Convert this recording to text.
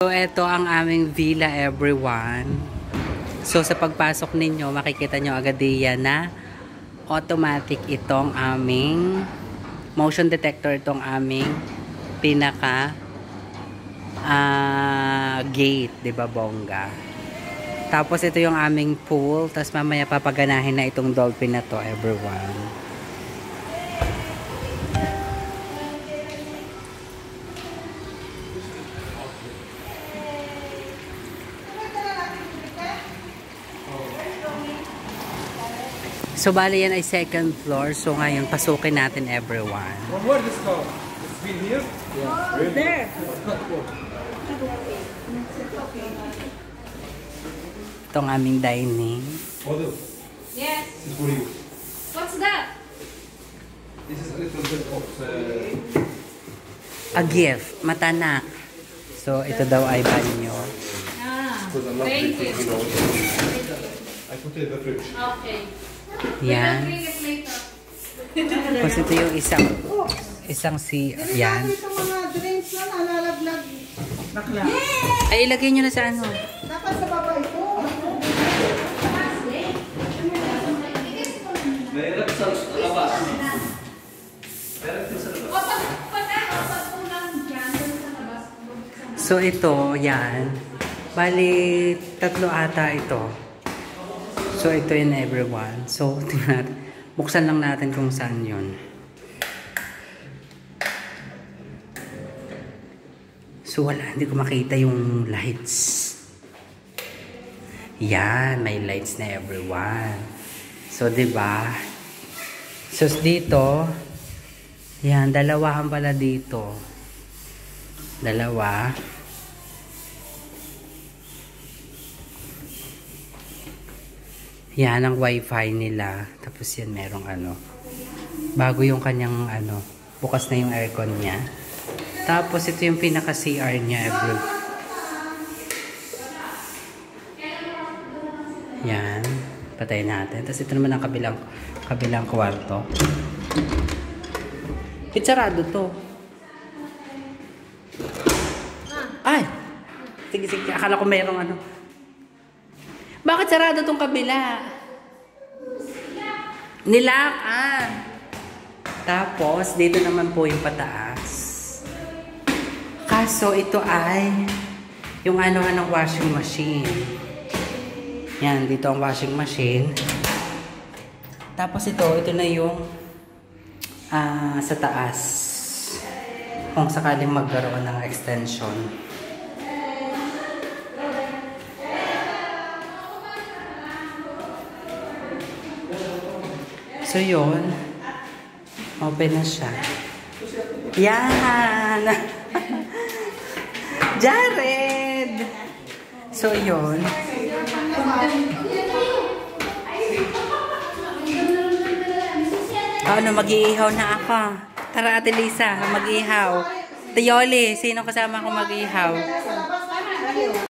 So, ito ang aming villa, everyone. So, sa pagpasok ninyo, makikita nyo agad diyan na automatic itong aming motion detector, itong aming pinaka gate, diba, bongga? Tapos, ito yung aming pool. Tapos, mamaya papaganahin na itong dolphin na to, everyone. So, bali yan ay second floor. So, ngayon, pasukin natin, everyone. Where this go? It's been here? Yeah. Really? There. Itong aming dining. Yes. This is for you. What's that? This is a little bit of... A gift. Matanak. So, ito daw ay banyo. Thank you. I put it in the fridge. Okay. Yan. We'll bring it later. Tapos ito yung isang yan. Ito mga drinks na nalalaglag. Bakla. Ay, ilagay nyo na sa ano. Dapat sa baba ito. Meron sa labas. So, ito, yan. Bali, 3 ata ito. So, ito yun, everyone. So, tingnan natin. Buksan lang natin kung saan yun. So, wala. Hindi ko makita yung lights. Yan. May lights na, everyone. So, diba? So, dito. Yan. Dalawahan pala dito. Dalawa. Yan ang wifi nila. Tapos yan merong ano. Bago yung kanyang ano. Bukas na yung aircon niya. Tapos ito yung pinaka CR niya. Yan. Patay natin. Tapos ito naman ang kabilang kwarto. Sarado to. Ay! Sige, sige. Akala ko merong ano. Bakit sarado tong kabila? Nilak, Tapos, dito naman po yung pataas. Kaso, ito ay yung ano-anong washing machine. Yan, dito ang washing machine. Tapos ito na yung sa taas. Kung sakaling magkaroon ng extension. So, yun. Open na siya. Yan! Jared! So, yun. Ano, mag-iihaw na ako. Tara, Ate Lisa, mag-iihaw. Tiyoli, sino kasama ko mag-iihaw?